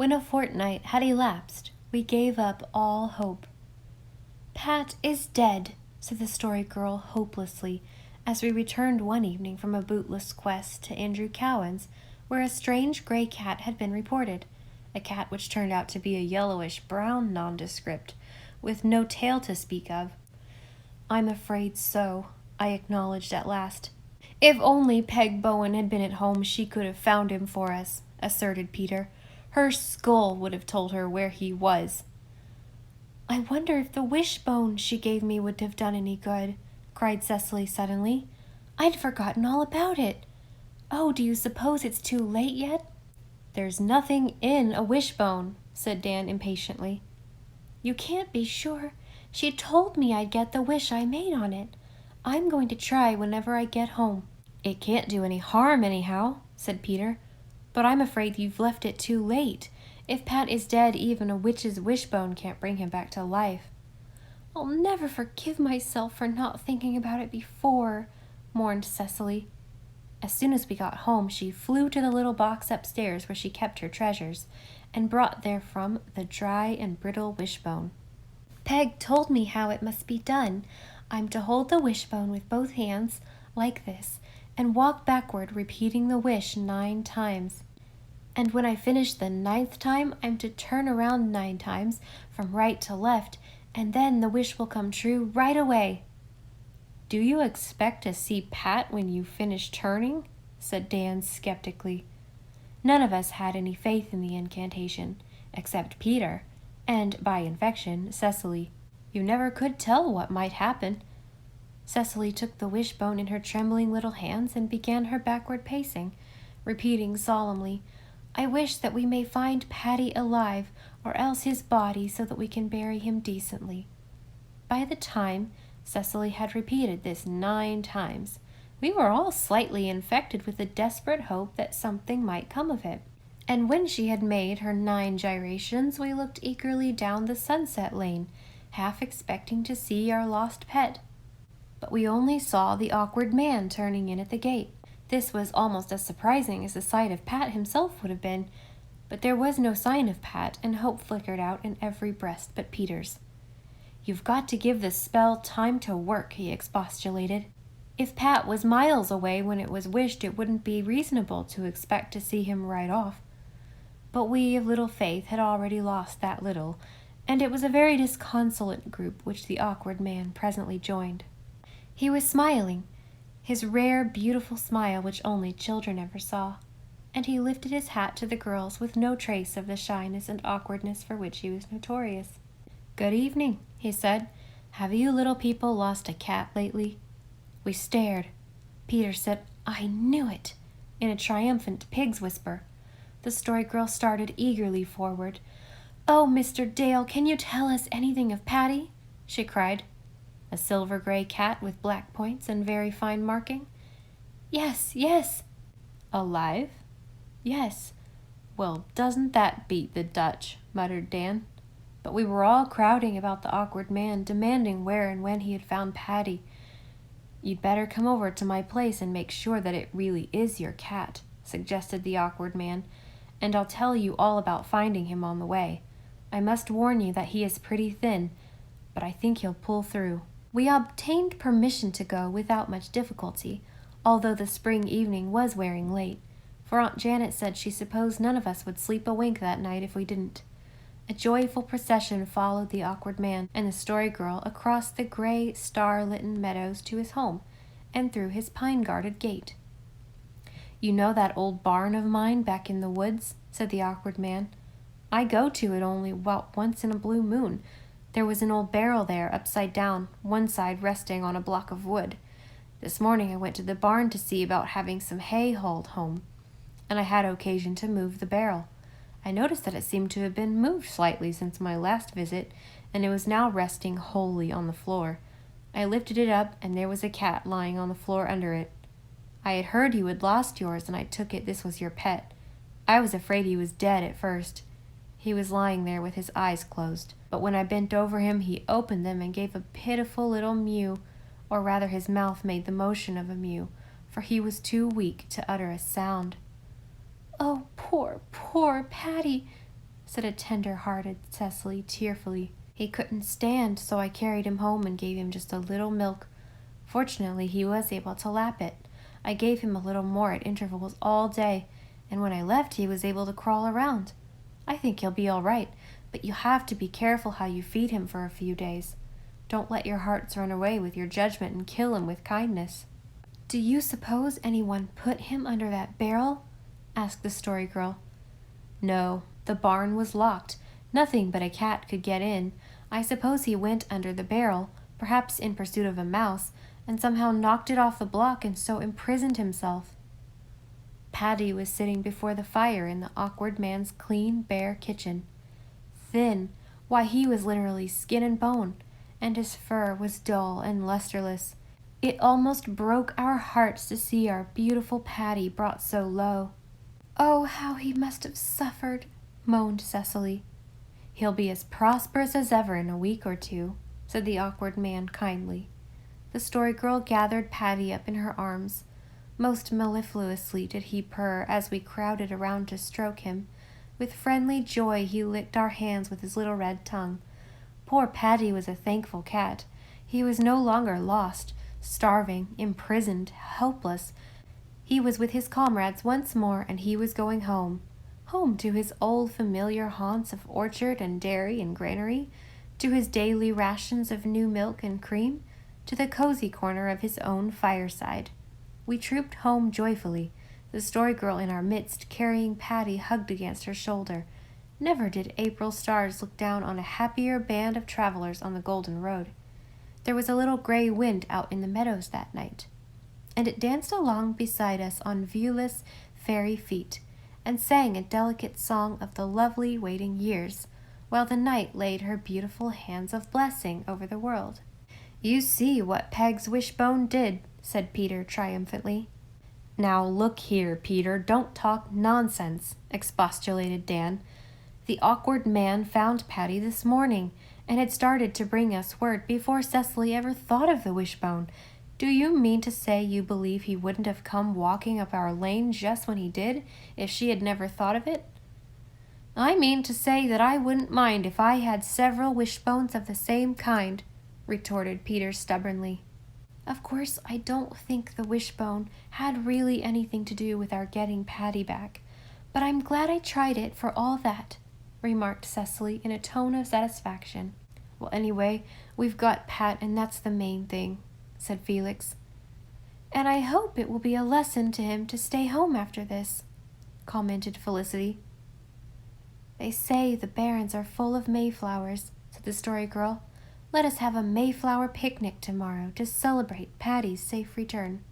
When a fortnight had elapsed, we gave up all hope. "Pat is dead," said the Story Girl hopelessly, as we returned one evening from a bootless quest to Andrew Cowan's, where a strange gray cat had been reported, a cat which turned out to be a yellowish-brown nondescript, with no tail to speak of. "I'm afraid so," I acknowledged at last. "If only Peg Bowen had been at home, she could have found him for us," asserted Peter. "Her skull would have told her where he was." "I wonder if the wishbone she gave me would have done any good," cried Cecily suddenly. "I'd forgotten all about it. Oh, do you suppose it's too late yet?" "There's nothing in a wishbone," said Dan impatiently. "You can't be sure. She told me I'd get the wish I made on it. I'm going to try whenever I get home." "It can't do any harm anyhow," said Peter. "But I'm afraid you've left it too late. If Pat is dead, even a witch's wishbone can't bring him back to life." "I'll never forgive myself for not thinking about it before," mourned Cecily. As soon as we got home, she flew to the little box upstairs where she kept her treasures, and brought therefrom the dry and brittle wishbone. "Peg told me how it must be done. I'm to hold the wishbone with both hands, like this, and walk backward, repeating the wish 9 times. And when I finish the 9th time, I'm to turn around 9 times, from right to left, and then the wish will come true right away." "Do you expect to see Pat when you finish turning?" said Dan skeptically. None of us had any faith in the incantation, except Peter, and, by infection, Cecily. You never could tell what might happen. Cecily took the wishbone in her trembling little hands and began her backward pacing, repeating solemnly, "I wish that we may find Paddy alive, or else his body, so that we can bury him decently." By the time Cecily had repeated this 9 times, we were all slightly infected with the desperate hope that something might come of it. And when she had made her 9 gyrations, we looked eagerly down the sunset lane, half expecting to see our lost pet. But we only saw the awkward man turning in at the gate. This was almost as surprising as the sight of Pat himself would have been, but there was no sign of Pat, and hope flickered out in every breast but Peter's. "You've got to give the spell time to work," he expostulated. "If Pat was miles away when it was wished, it wouldn't be reasonable to expect to see him right off." But we of little faith had already lost that little, and it was a very disconsolate group which the awkward man presently joined. He was smiling, his rare, beautiful smile which only children ever saw, and he lifted his hat to the girls with no trace of the shyness and awkwardness for which he was notorious. "Good evening," he said. "Have you little people lost a cat lately?" We stared. Peter said, "I knew it," in a triumphant pig's whisper. The Story Girl started eagerly forward. "Oh, Mr. Dale, can you tell us anything of Patty?" she cried. "A silver-gray cat with black points and very fine marking?" "Yes, yes." "Alive?" "Yes." "Well, doesn't that beat the Dutch?" muttered Dan. But we were all crowding about the awkward man, demanding where and when he had found Patty. "You'd better come over to my place and make sure that it really is your cat," suggested the awkward man, "and I'll tell you all about finding him on the way. I must warn you that he is pretty thin, but I think he'll pull through." We obtained permission to go without much difficulty, although the spring evening was wearing late, for Aunt Janet said she supposed none of us would sleep a wink that night if we didn't. A joyful procession followed the awkward man and the Story Girl across the gray, star-litten meadows to his home, and through his pine-guarded gate. "You know that old barn of mine back in the woods?" said the awkward man. "I go to it only about once in a blue moon. There was an old barrel there, upside down, one side resting on a block of wood. This morning I went to the barn to see about having some hay hauled home, and I had occasion to move the barrel. I noticed that it seemed to have been moved slightly since my last visit, and it was now resting wholly on the floor. I lifted it up, and there was a cat lying on the floor under it. I had heard you had lost yours, and I took it this was your pet. I was afraid he was dead at first. He was lying there with his eyes closed, but when I bent over him he opened them and gave a pitiful little mew, or rather his mouth made the motion of a mew, for he was too weak to utter a sound." "Oh, poor, poor Patty!" said a tender-hearted Cecily tearfully. "He couldn't stand, so I carried him home and gave him just a little milk. Fortunately, he was able to lap it. I gave him a little more at intervals all day, and when I left, he was able to crawl around. I think he'll be all right, but you have to be careful how you feed him for a few days. Don't let your hearts run away with your judgment and kill him with kindness." "Do you suppose anyone put him under that barrel?" asked the Story Girl. "No, the barn was locked. Nothing but a cat could get in. I suppose he went under the barrel, perhaps in pursuit of a mouse, and somehow knocked it off the block and so imprisoned himself." Paddy was sitting before the fire in the awkward man's clean, bare kitchen. Thin, why, he was literally skin and bone, and his fur was dull and lusterless. It almost broke our hearts to see our beautiful Paddy brought so low. "Oh, how he must have suffered," moaned Cecily. "He'll be as prosperous as ever in a week or two," said the awkward man kindly. The Story Girl gathered Paddy up in her arms. Most mellifluously did he purr as we crowded around to stroke him. With friendly joy he licked our hands with his little red tongue. Poor Paddy was a thankful cat. He was no longer lost, starving, imprisoned, helpless. He was with his comrades once more, and he was going home. Home to his old familiar haunts of orchard and dairy and granary, to his daily rations of new milk and cream, to the cozy corner of his own fireside. We trooped home joyfully, the Story Girl in our midst, carrying Paddy hugged against her shoulder. Never did April stars look down on a happier band of travelers on the Golden Road. There was a little gray wind out in the meadows that night, and it danced along beside us on viewless fairy feet, and sang a delicate song of the lovely waiting years, while the night laid her beautiful hands of blessing over the world. "You see what Peg's wishbone did," said Peter triumphantly. "Now look here, Peter, don't talk nonsense," expostulated Dan. "The awkward man found Paddy this morning, and had started to bring us word before Cecily ever thought of the wishbone. Do you mean to say you believe he wouldn't have come walking up our lane just when he did, if she had never thought of it?" "I mean to say that I wouldn't mind if I had several wishbones of the same kind," retorted Peter stubbornly. "Of course, I don't think the wishbone had really anything to do with our getting Paddy back, but I'm glad I tried it for all that," remarked Cecily in a tone of satisfaction. "Well, anyway, we've got Pat, and that's the main thing," said Felix. "And I hope it will be a lesson to him to stay home after this," commented Felicity. "They say the barrens are full of mayflowers," said the Story Girl. "Let us have a Mayflower picnic tomorrow to celebrate Paddy's safe return."